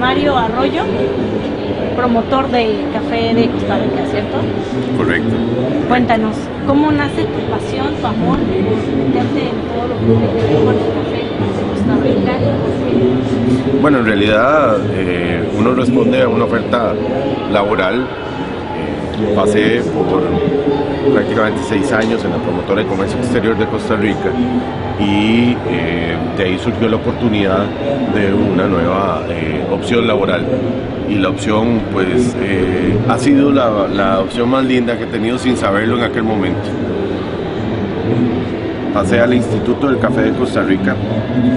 Mario Arroyo, promotor de café de Costa Rica, ¿cierto? Correcto. Cuéntanos, ¿cómo nace tu pasión, tu amor por meterte en todo lo que tiene que ver con el café de Costa Rica? Bueno, en realidad uno responde a una oferta laboral. Pasé por prácticamente 6 años en la promotora de comercio exterior de Costa Rica y de ahí surgió la oportunidad de una nueva opción laboral. Y la opción pues ha sido la opción más linda que he tenido sin saberlo en aquel momento. Pasé al Instituto del Café de Costa Rica.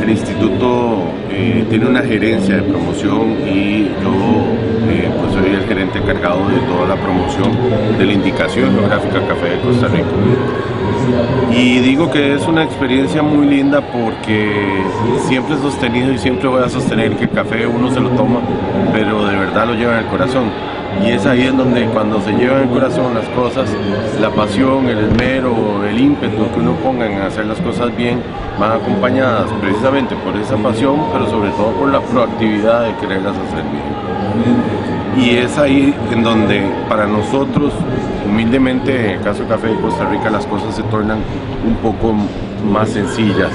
El instituto tiene una gerencia de promoción y yo pues soy el gerente encargado de toda la promoción de la indicación geográfica Café de Costa Rica. Y digo que es una experiencia muy linda porque siempre he sostenido y siempre voy a sostener que el café uno se lo toma, pero de verdad lo lleva en el corazón. Y es ahí en donde cuando se llevan en el corazón las cosas, la pasión, el esmero, el ímpetu que uno ponga en hacer las cosas bien, van acompañadas precisamente por esa pasión, pero sobre todo por la proactividad de quererlas hacer bien. Y es ahí en donde para nosotros, humildemente, en el caso del Café de Costa Rica, las cosas se tornan un poco más sencillas.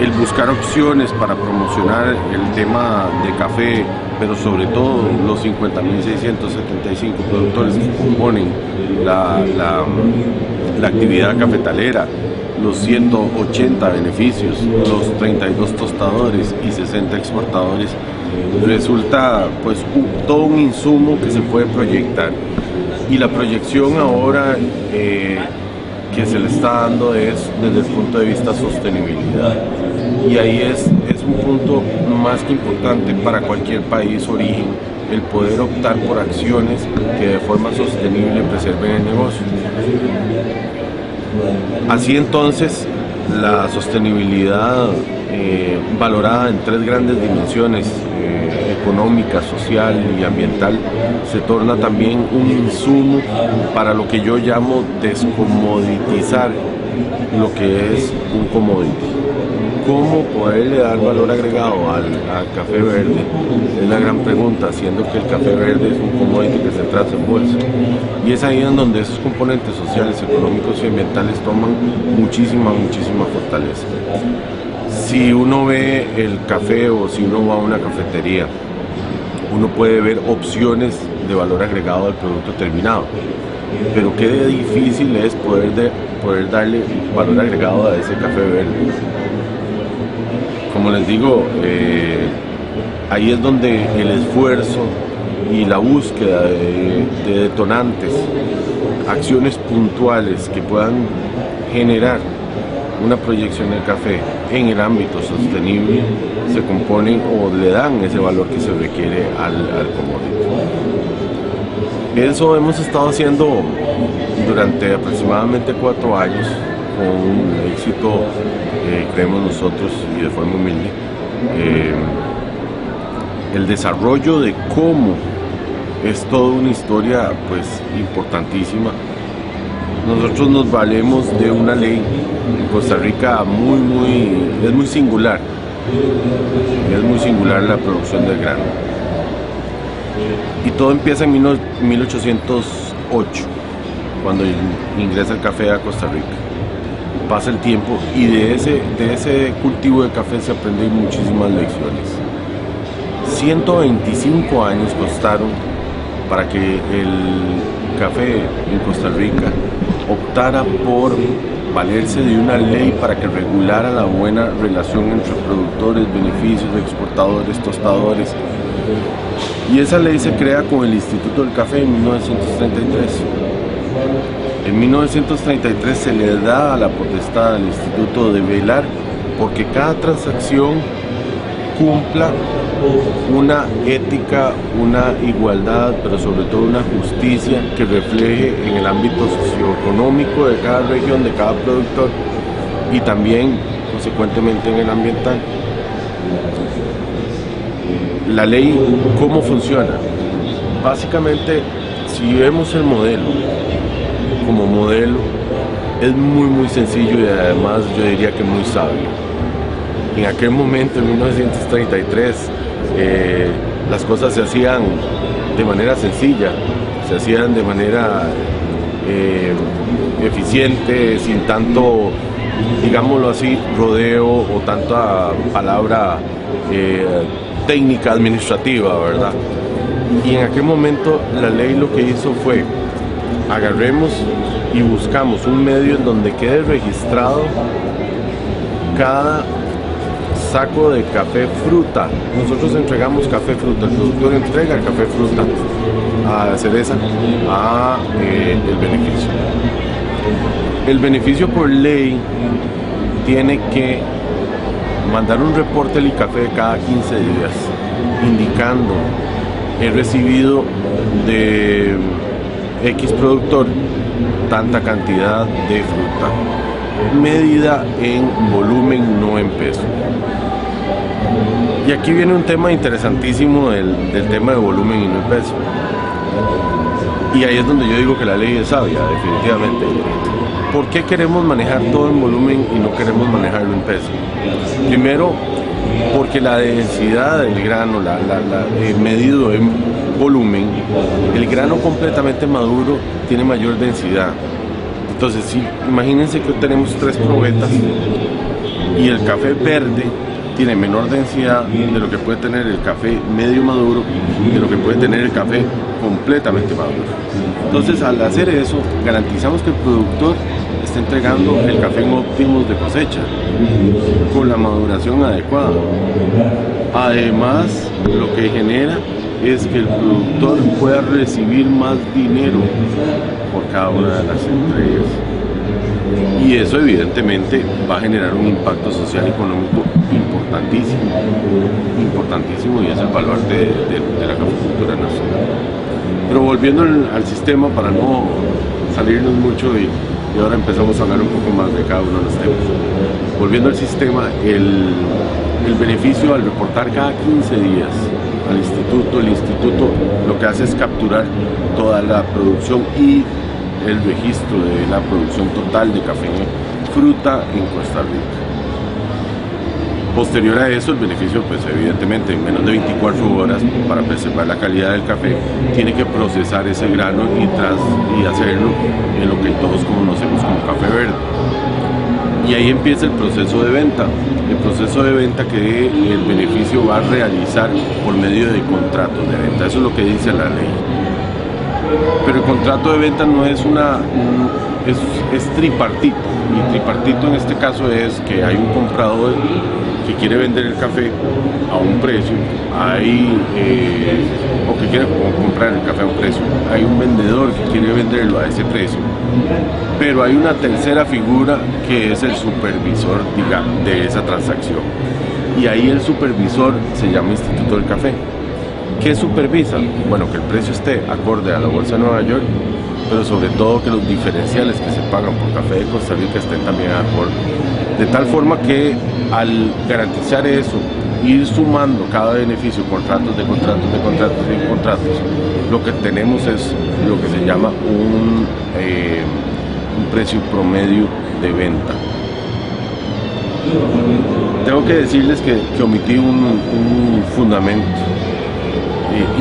El buscar opciones para promocionar el tema de café, pero sobre todo los 50.675 productores que componen la actividad cafetalera, los 180 beneficios, los 32 tostadores y 60 exportadores, resulta pues todo un insumo que se puede proyectar. Y la proyección ahora que se le está dando es desde el punto de vista sostenibilidad. Y ahí es un punto más que importante para cualquier país origen, el poder optar por acciones que de forma sostenible preserven el negocio. Así entonces, la sostenibilidad valorada en 3 grandes dimensiones, económica, social y ambiental, se torna también un insumo para lo que yo llamo descomoditizar lo que es un commodity. ¿Cómo poderle dar valor agregado al café verde? Es la gran pregunta, siendo que el café verde es un commodity que se traza en bolsa. Y es ahí en donde esos componentes sociales, económicos y ambientales toman muchísima fortaleza. Si uno ve el café o si uno va a una cafetería, uno puede ver opciones de valor agregado del producto terminado. Pero qué difícil es poder darle valor agregado a ese café verde. Como les digo, ahí es donde el esfuerzo y la búsqueda de detonantes, acciones puntuales que puedan generar una proyección del café en el ámbito sostenible se componen o le dan ese valor que se requiere al commodity. Eso hemos estado haciendo durante aproximadamente 4 años con éxito, creemos nosotros y de forma humilde. El desarrollo de cómo es toda una historia pues importantísima. Nosotros nos valemos de una ley en Costa Rica es muy singular. Es muy singular la producción del grano. Y todo empieza en 1808, cuando ingresa el café a Costa Rica. Pasa el tiempo y de ese cultivo de café se aprenden muchísimas lecciones. 125 años costaron para que el café en Costa Rica optara por valerse de una ley para que regulara la buena relación entre productores, beneficios, exportadores, tostadores. Y esa ley se crea con el Instituto del Café en 1933. En 1933 se le da la potestad al instituto de velar porque cada transacción cumpla una ética, una igualdad, pero sobre todo una justicia que refleje en el ámbito socioeconómico de cada región, de cada productor y también consecuentemente en el ambiental. La ley, ¿cómo funciona? Básicamente, si vemos el modelo como modelo, es muy sencillo y además yo diría que muy sabio. En aquel momento, en 1933, las cosas se hacían de manera sencilla, se hacían de manera eficiente, sin tanto, digámoslo así, rodeo o tanta palabra técnica administrativa, ¿verdad? Y en aquel momento la ley lo que hizo fue, agarremos y buscamos un medio en donde quede registrado cada saco de café fruta. Nosotros entregamos café fruta, el productor entrega el café fruta a Cereza, a el beneficio. El beneficio por ley tiene que mandar un reporte al ICAFE cada 15 días indicando: he recibido de X productor tanta cantidad de fruta, medida en volumen, no en peso. Y aquí viene un tema interesantísimo del tema de volumen y no en peso. Y ahí es donde yo digo que la ley es sabia, definitivamente. ¿Por qué queremos manejar todo en volumen y no queremos manejarlo en peso? Primero, porque la densidad del grano, medido en volumen, el grano completamente maduro tiene mayor densidad. Entonces, si imagínense que tenemos 3 probetas y el café verde tiene menor densidad de lo que puede tener el café medio maduro y de lo que puede tener el café completamente maduro. Entonces, al hacer eso, garantizamos que el productor está entregando el café en óptimos de cosecha, con la maduración adecuada. Además, lo que genera es que el productor pueda recibir más dinero por cada una de las entregas. Y eso evidentemente va a generar un impacto social y económico importantísimo, y es el baluarte de la caficultura nacional. Pero volviendo al sistema, para no salirnos mucho y ahora empezamos a hablar un poco más de cada uno de los temas. Volviendo al sistema, el beneficio al reportar cada 15 días al instituto, el instituto lo que hace es capturar toda la producción y el registro de la producción total de café fruta en Costa Rica. Posterior a eso, el beneficio, pues evidentemente, en menos de 24 horas, para preservar la calidad del café, tiene que procesar ese grano y hacerlo en lo que todos conocemos como café verde. Y ahí empieza el proceso de venta. El proceso de venta que el beneficio va a realizar por medio de contratos de venta. Eso es lo que dice la ley. Pero el contrato de venta no es es tripartito. Y tripartito en este caso es que hay un comprador que quiere vender el café a un precio, o que quiere comprar el café a un precio, hay un vendedor que quiere venderlo a ese precio, pero hay una tercera figura que es el supervisor, digamos, de esa transacción, y ahí el supervisor se llama Instituto del Café. ¿Qué supervisa? Bueno, que el precio esté acorde a la Bolsa de Nueva York, pero sobre todo que los diferenciales que se pagan por café de Costa Rica estén también acorde. De tal forma que al garantizar eso, ir sumando cada beneficio, contratos, lo que tenemos es lo que se llama un precio promedio de venta. Tengo que decirles que omití un fundamento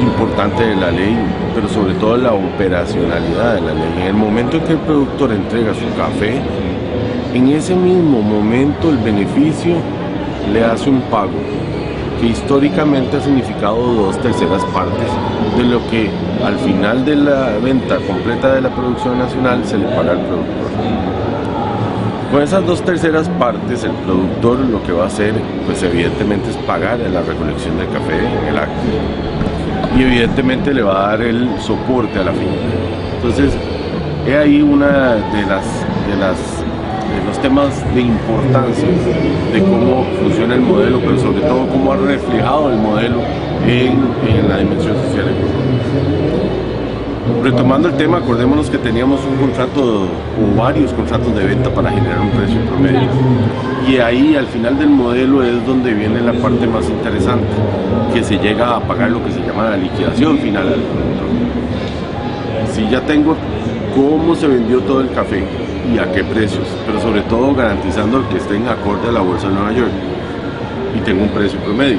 importante de la ley, pero sobre todo la operacionalidad de la ley. En el momento en que el productor entrega su café, en ese mismo momento el beneficio le hace un pago que históricamente ha significado 2/3 partes de lo que al final de la venta completa de la producción nacional se le paga al productor. Con esas 2/3 partes, el productor lo que va a hacer, pues evidentemente, es pagar en la recolección del café en el acto, y evidentemente le va a dar el soporte a la finca. Entonces, he ahí una de los temas de importancia de cómo funciona el modelo, pero sobre todo cómo ha reflejado el modelo en la dimensión social y económica. Retomando el tema, acordémonos que teníamos un contrato o varios contratos de venta para generar un precio promedio. Y ahí, al final del modelo, es donde viene la parte más interesante, que se llega a pagar lo que se llama la liquidación final al productor. Si ya tengo cómo se vendió todo el café y a qué precios, pero sobre todo garantizando que esté en acorde a la Bolsa de Nueva York, y tengo un precio promedio.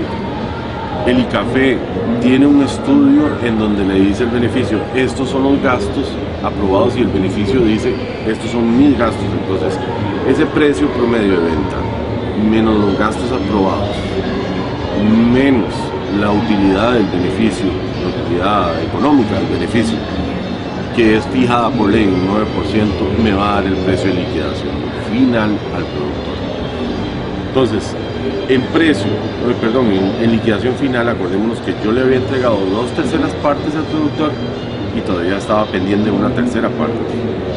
El ICAFE tiene un estudio en donde le dice el beneficio, estos son los gastos aprobados, y el beneficio dice, estos son mis gastos. Entonces, ese precio promedio de venta, menos los gastos aprobados, menos la utilidad del beneficio, la utilidad económica del beneficio, que es fijada por ley un 9%, me va a dar el precio de liquidación final al productor. Entonces, en liquidación final, acordémonos que yo le había entregado 2/3 partes al productor y todavía estaba pendiente una 1/3 parte,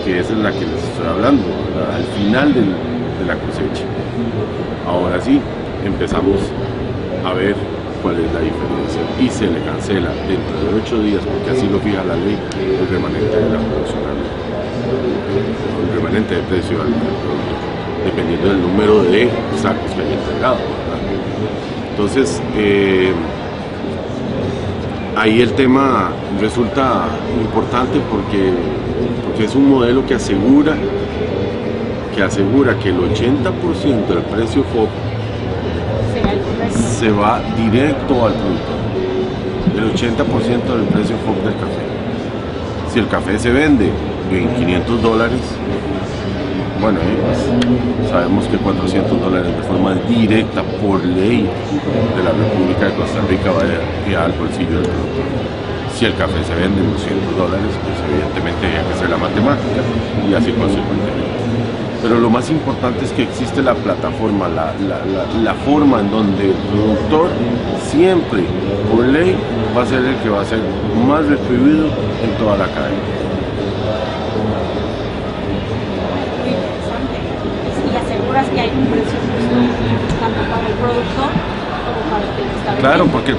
que esa es la que les estoy hablando, al final de la cosecha. Ahora sí, empezamos a ver cuál es la diferencia y se le cancela dentro de 8 días, porque así lo fija la ley, el remanente de la producción, el remanente de precio al productor, dependiendo del número de sacos que haya entregado, ¿verdad? Entonces, ahí el tema resulta importante porque es un modelo que asegura que el 80% del precio FOB se va directo al productor, el 80% del precio FOB del café. Si el café se vende en $500, bueno, pues sabemos que $400 de forma directa por ley de la República de Costa Rica va a ir al bolsillo del productor. Si el café se vende en $200, pues evidentemente hay que hacer la matemática y así consecuentemente. Pero lo más importante es que existe la plataforma, la forma en donde el productor siempre, por ley, va a ser el que va a ser más retribuido en toda la cadena. Y aseguras que hay un precio justo tanto para el productor como para el que lo está vendiendo. Claro, porque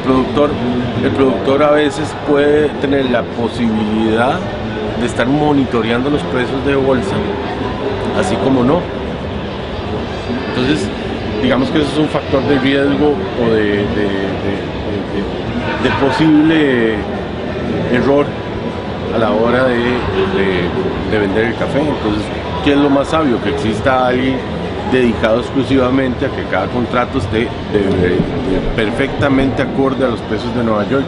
el productor a veces puede tener la posibilidad de estar monitoreando los precios de bolsa, así como no. Entonces, digamos que eso es un factor de riesgo o de posible error a la hora de vender el café. Entonces, ¿qué es lo más sabio? Que exista alguien dedicado exclusivamente a que cada contrato esté perfectamente acorde a los precios de Nueva York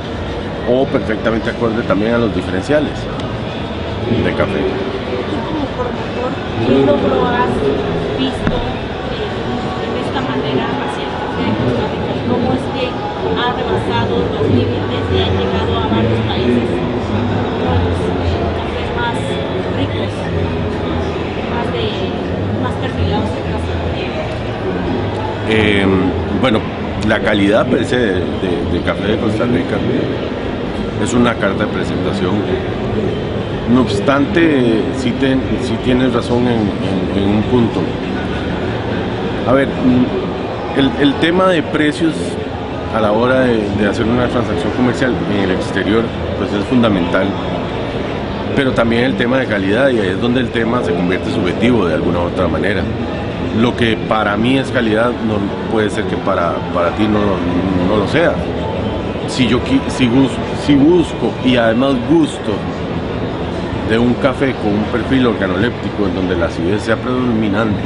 o perfectamente acorde también a los diferenciales de café. Tú como promotor, ¿qué logro has visto en esta manera hacia el café de Costa Rica? ¿Cómo es que ha rebasado los límites y ha llegado a varios países con cafés más ricos, más perfilados en casa? Bueno, la calidad per se de café de Costa Rica es una carta de presentación. No obstante, sí tienes razón en un punto. A ver, el tema de precios a la hora de hacer una transacción comercial en el exterior, pues es fundamental. Pero también el tema de calidad, y ahí es donde el tema se convierte subjetivo de alguna u otra manera. Lo que para mí es calidad no puede ser que para ti no lo sea. Si busco y además gusto de un café con un perfil organoléptico en donde la acidez sea predominante,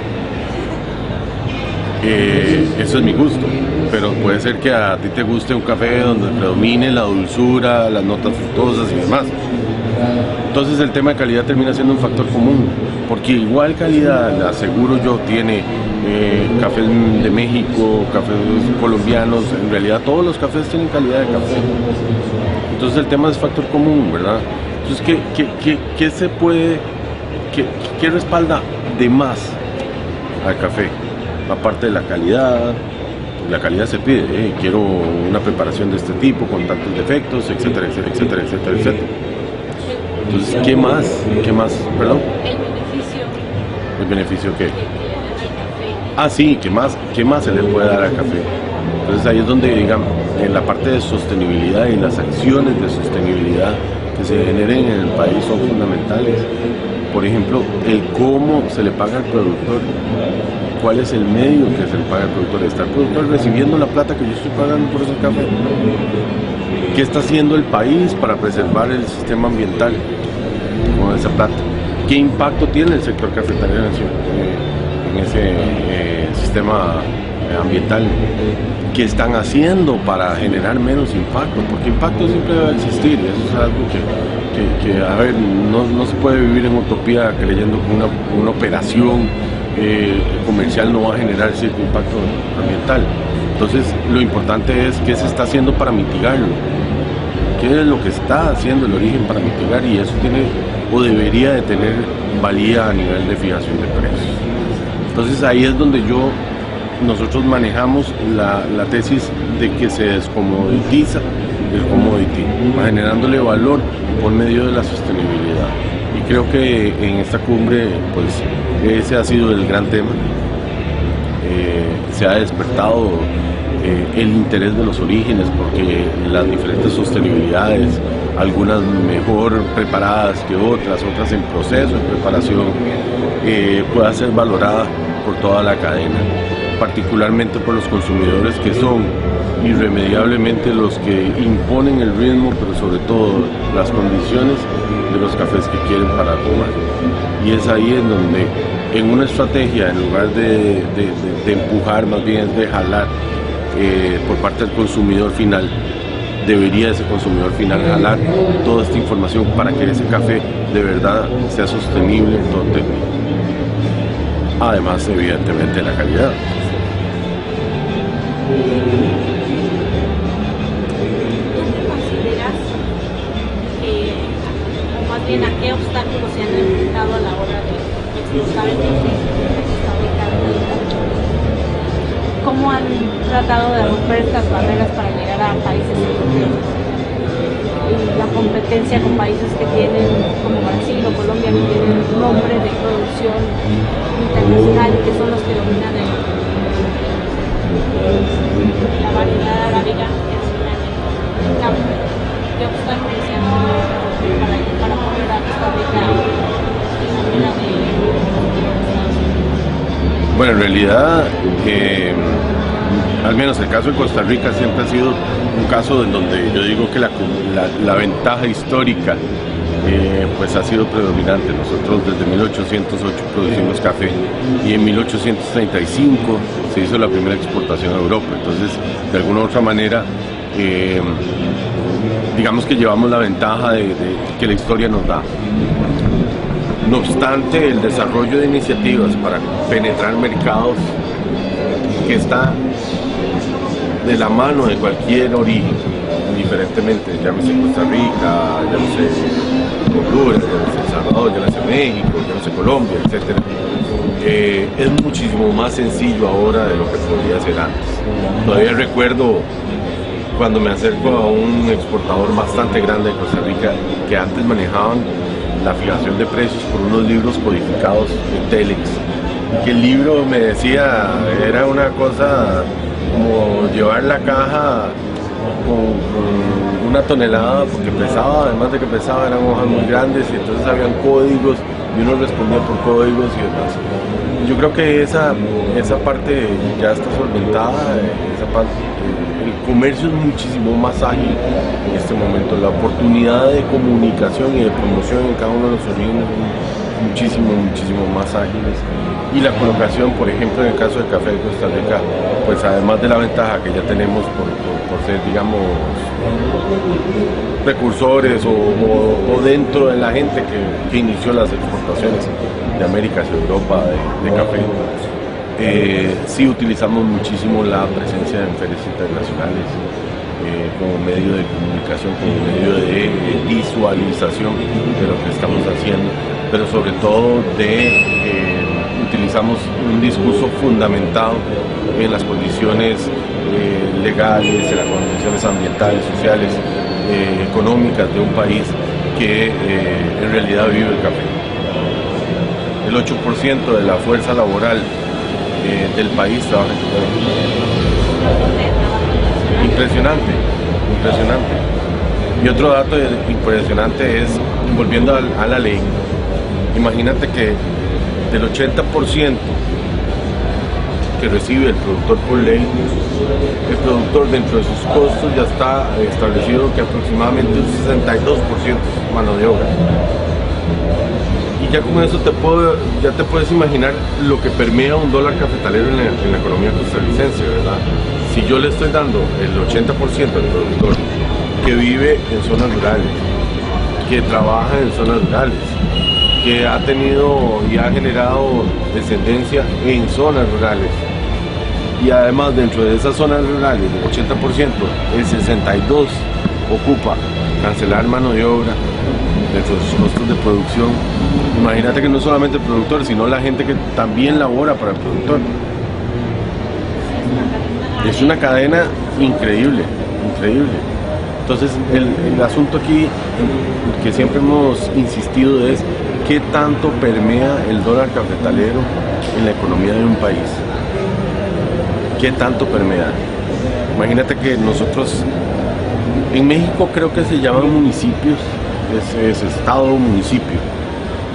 eso es mi gusto, pero puede ser que a ti te guste un café donde predomine la dulzura, las notas frutosas y demás. Entonces el tema de calidad termina siendo un factor común, porque igual calidad, la aseguro yo, tiene cafés de México, cafés colombianos, en realidad todos los cafés tienen calidad de café. Entonces el tema es factor común, ¿verdad? Entonces, ¿qué se puede, qué respalda de más al café? Aparte de la calidad se pide, quiero una preparación de este tipo, con tantos defectos, etcétera, etcétera, etcétera, etcétera, etcétera. Entonces, ¿qué más? Perdón. ¿El beneficio qué? Ah, sí, ¿qué más se le puede dar al café? Entonces ahí es donde, digamos, en la parte de sostenibilidad y las acciones de sostenibilidad que se generen en el país son fundamentales. Por ejemplo, el cómo se le paga al productor, cuál es el medio que se le paga al productor. ¿Está el productor recibiendo la plata que yo estoy pagando por ese café? ¿Qué está haciendo el país para preservar el sistema ambiental con esa plata? ¿Qué impacto tiene el sector cafetalero en ese sistema ambiental, qué están haciendo para generar menos impacto, porque impacto siempre va a existir, y eso es algo que a ver, no se puede vivir en utopía creyendo que una operación comercial no va a generar cierto impacto ambiental. Entonces lo importante es qué se está haciendo para mitigarlo, qué es lo que está haciendo el origen para mitigar, y eso tiene o debería de tener valía a nivel de fijación de precios. Entonces ahí es donde nosotros manejamos la tesis de que se descomoditiza el commodity, generándole valor por medio de la sostenibilidad. Y creo que en esta cumbre pues ese ha sido el gran tema. Se ha despertado el interés de los orígenes, porque las diferentes sostenibilidades, algunas mejor preparadas que otras en proceso de preparación, pueda ser valorada por toda la cadena, particularmente por los consumidores, que son irremediablemente los que imponen el ritmo, pero sobre todo las condiciones de los cafés que quieren para tomar. Y es ahí en donde, en una estrategia, en lugar de empujar, más bien es de jalar por parte del consumidor final, debería ese consumidor final jalar toda esta información para que ese café de verdad sea sostenible en todo término. Además, evidentemente, la calidad. ¿Consideras o más bien a qué obstáculos se han enfrentado a la hora de exportar el café que se fabrica en el país? ¿Cómo han tratado de romper estas barreras para llegar a países europeos? Y la competencia con países que tienen, como Brasil o Colombia, que tienen nombre de producción internacional, que son los que dominan la variedad arábiga que es el campo. ¿Qué obstáculos se han tenido para poder dar esta rica manera de... Bueno, en realidad, al menos el caso de Costa Rica siempre ha sido un caso en donde yo digo que la ventaja histórica pues ha sido predominante. Nosotros desde 1808 producimos café y en 1835 se hizo la primera exportación a Europa. Entonces, de alguna u otra manera, digamos que llevamos la ventaja que la historia nos da. No obstante, el desarrollo de iniciativas para penetrar mercados que está de la mano de cualquier origen, indiferentemente, llámese Costa Rica, llámese Honduras, llámese El Salvador, llámese México, llámese Colombia, etc. Es muchísimo más sencillo ahora de lo que podía ser antes. Todavía recuerdo cuando me acerco a un exportador bastante grande de Costa Rica, que antes manejaban la fijación de precios por unos libros codificados en Telex, que el libro, me decía, era una cosa como llevar la caja con una tonelada, porque pesaba, además de que pesaba, eran hojas muy grandes y entonces habían códigos y uno respondía por códigos y demás. Yo creo que esa parte ya está solventada, esa parte. El comercio es muchísimo más ágil en este momento, la oportunidad de comunicación y de promoción en cada uno de los orígenes muchísimo más ágiles, y la colocación, por ejemplo, en el caso del café de Costa Rica, pues además de la ventaja que ya tenemos por ser, digamos, precursores o dentro de la gente que inició las exportaciones de América hacia Europa de café, sí utilizamos muchísimo la presencia en ferias internacionales como medio de comunicación, como medio de visualización de lo que estamos haciendo, pero sobre todo utilizamos un discurso fundamentado en las condiciones legales, en las condiciones ambientales, sociales, económicas de un país que en realidad vive el café. El 8% de la fuerza laboral del país trabaja en café. Impresionante. Y otro dato impresionante es, volviendo a la ley, imagínate que del 80% que recibe el productor por ley, el productor dentro de sus costos ya está establecido que aproximadamente un 62% es mano de obra. Y ya con eso ya te puedes imaginar lo que permea un dólar cafetalero en la economía costarricense, ¿verdad? Si yo le estoy dando el 80% al productor que vive en zonas rurales, que trabaja en zonas rurales, que ha tenido y ha generado descendencia en zonas rurales, y además dentro de esas zonas rurales del 80%, el 62% ocupa cancelar mano de obra dentro de sus costos de producción. Imagínate que no solamente el productor, sino la gente que también labora para el productor. Es una cadena increíble, increíble. Entonces el asunto aquí que siempre hemos insistido es qué tanto permea el dólar cafetalero en la economía de un país. ¿Qué tanto permea? Imagínate que nosotros en México creo que se llaman municipios, es estado o municipio.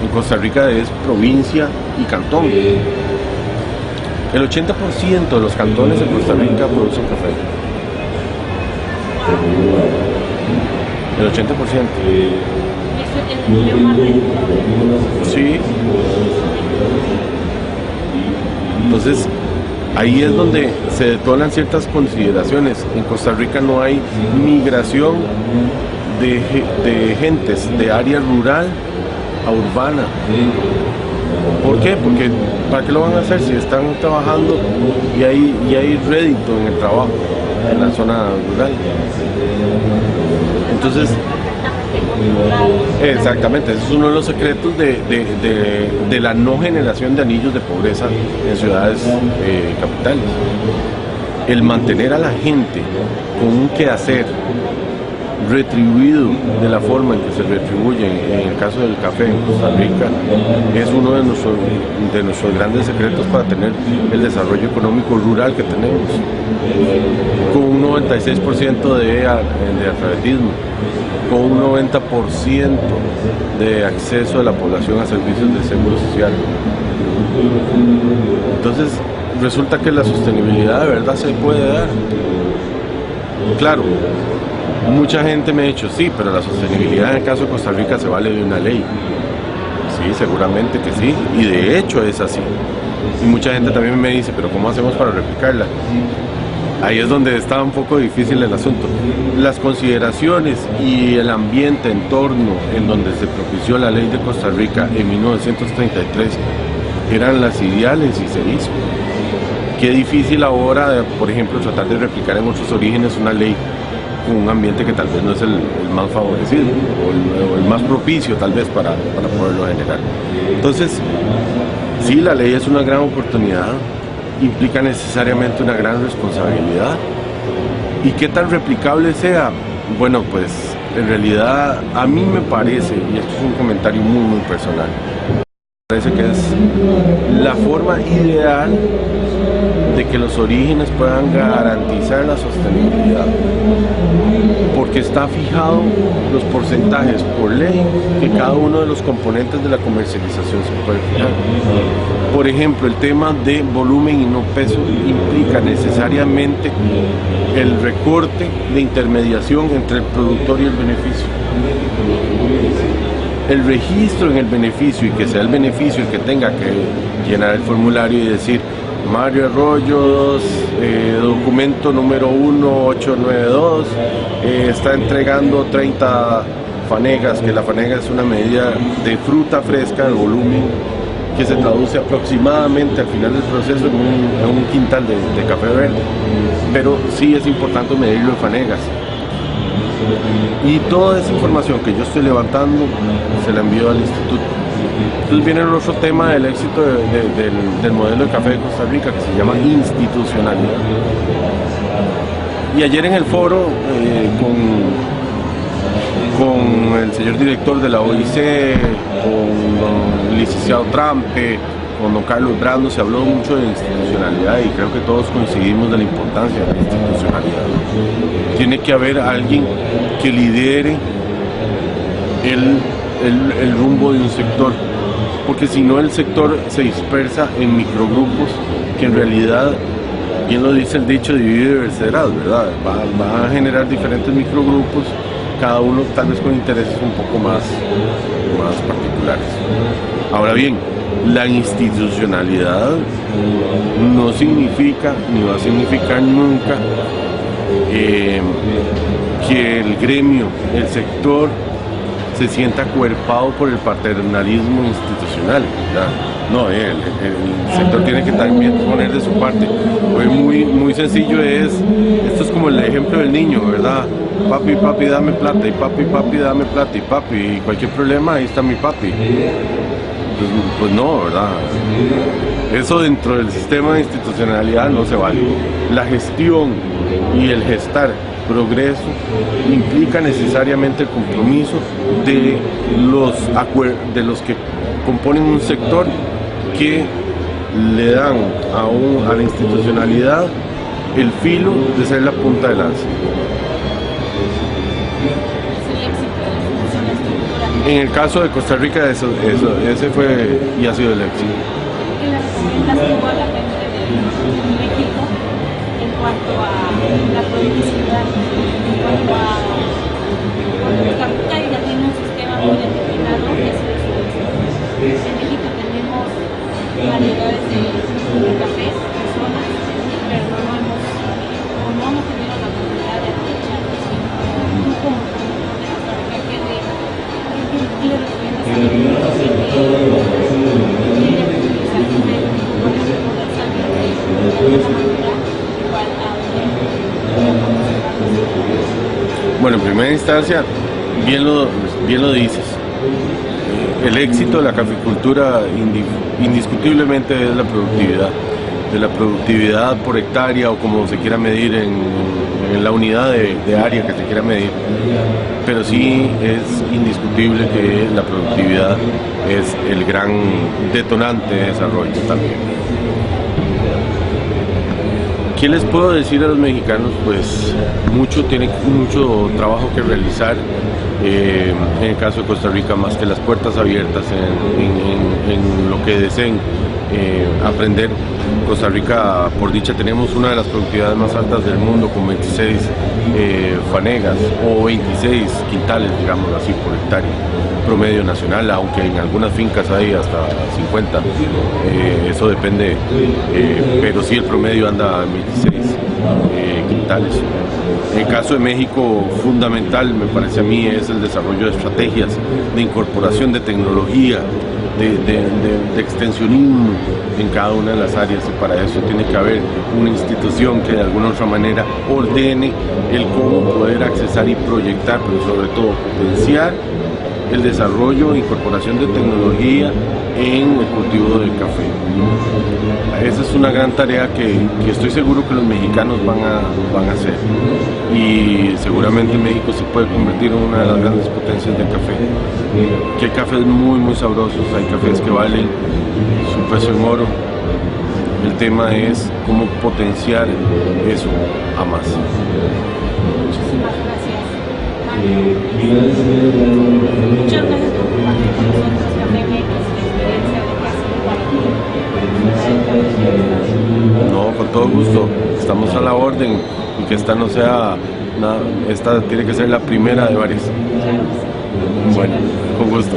En Costa Rica es provincia y cantón. El 80% de los cantones en Costa Rica producen café. El 80%. Eso es el idioma de... Sí. Entonces, ahí es donde se detonan ciertas consideraciones. En Costa Rica no hay migración de gentes de área rural a urbana. ¿Por qué? Porque ¿para qué lo van a hacer si están trabajando y hay rédito en el trabajo en la zona rural? Entonces, exactamente, ese es uno de los secretos de la no generación de anillos de pobreza en ciudades capitales. El mantener a la gente con un quehacer retribuido de la forma en que se retribuye en el caso del café en Costa Rica es uno de nuestros grandes secretos para tener el desarrollo económico rural que tenemos, con un 96% de alfabetismo, con un 90% de acceso de la población a servicios de seguro social. Entonces resulta que la sostenibilidad de verdad se puede dar. Claro, mucha gente me ha dicho, sí, pero la sostenibilidad en el caso de Costa Rica se vale de una ley. Sí, seguramente que sí, y de hecho es así. Y mucha gente también me dice, pero ¿cómo hacemos para replicarla? Ahí es donde está un poco difícil el asunto. Las consideraciones y el ambiente en torno en donde se propició la ley de Costa Rica en 1933 eran las ideales y se hizo. Qué difícil ahora, por ejemplo, tratar de replicar en otros orígenes una ley con un ambiente que tal vez no es el más favorecido o el más propicio tal vez para poderlo generar. Entonces, sí, la ley es una gran oportunidad, implica necesariamente una gran responsabilidad. ¿Y qué tan replicable sea? Bueno, pues en realidad a mí me parece, y esto es un comentario muy personal, me parece que es la forma ideal de que los orígenes puedan garantizar la sostenibilidad, porque está fijado los porcentajes por ley que cada uno de los componentes de la comercialización se puede fijar. Por ejemplo, el tema de volumen y no peso implica necesariamente el recorte de intermediación entre el productor y el beneficio. El registro en el beneficio y que sea el beneficio el que tenga que llenar el formulario y decir Mario Arroyo, documento número 1892, está entregando 30 fanegas, que la fanega es una medida de fruta fresca, de volumen, que se traduce aproximadamente al final del proceso en un quintal de café verde. Pero sí es importante medirlo en fanegas. Y toda esa información que yo estoy levantando se la envío al instituto. Entonces viene el otro tema del éxito del modelo de café de Costa Rica, que se llama institucionalidad. Y ayer en el foro con el señor director de la OIC, con el licenciado Trampe, con don Carlos Brando, se habló mucho de institucionalidad y creo que todos coincidimos de la importancia de la institucionalidad. Tiene que haber alguien que lidere el rumbo de un sector, porque si no el sector se dispersa en microgrupos que en realidad, bien lo dice el dicho, divide y vencerás, ¿verdad? Va a generar diferentes microgrupos cada uno tal vez con intereses un poco más particulares. Ahora bien, la institucionalidad no significa, ni va a significar nunca, que el gremio, el sector, se sienta acuerpado por el paternalismo institucional, ¿verdad? No, el sector tiene que también poner de su parte. Pues muy sencillo esto es como el ejemplo del niño, ¿verdad? Papi, papi, dame plata, y papi, papi, dame plata, y papi, y cualquier problema, ahí está mi papi. Pues no, ¿verdad? Eso dentro del sistema de institucionalidad no se vale. La gestión y el gestar progreso implica necesariamente el compromiso de los que componen un sector que le dan a la institucionalidad el filo de ser la punta de lanza. En el caso de Costa Rica, ese fue y ha sido el éxito. ¿Qué le recomiendas tú a la gente de México en cuanto a la productividad, en cuanto a Costa Rica ya tiene un sistema muy determinado que es el éxito? En México tenemos variedades de café, de zonas, pero no hemos tenido la oportunidad de aprovecharlos. Tú como productor de Costa Rica, ¿qué le recomiendas a la gente que tiene que utilizar tu método para poder salir de alguna manera igual a Bueno, en primera instancia, bien lo dices. El éxito de la caficultura indiscutiblemente es la productividad. De la productividad por hectárea o como se quiera medir en la unidad de área que se quiera medir. Pero sí es indiscutible que la productividad es el gran detonante de desarrollo también. ¿Qué les puedo decir a los mexicanos? Pues mucho trabajo que realizar. En el caso de Costa Rica, más que las puertas abiertas en lo que deseen aprender. Costa Rica, por dicha, tenemos una de las productividades más altas del mundo, con 26 fanegas o 26 quintales, digamos así, por hectárea, promedio nacional, aunque en algunas fincas hay hasta 50, eso depende, pero sí el promedio anda en 26 quintales. En el caso de México, fundamental, me parece a mí, es el desarrollo de estrategias de incorporación de tecnología, de extensionismo en cada una de las áreas, y para eso tiene que haber una institución que de alguna otra manera ordene el cómo poder accesar y proyectar, pero sobre todo potenciar el desarrollo e incorporación de tecnología en el cultivo del café. Esa es una gran tarea que estoy seguro que los mexicanos van a hacer, y seguramente México se puede convertir en una de las grandes potencias del café. Que hay cafés muy sabrosos, hay cafés que valen su peso en oro. El tema es cómo potenciar eso a más. Muchísimas gracias, Mario. Muchas gracias por compartir con nosotros Café MX, la experiencia de que ha sido para ti. No, con todo gusto, estamos a la orden, y que esta no sea esta tiene que ser la primera de varias. Claro que sí. Bueno, con gusto.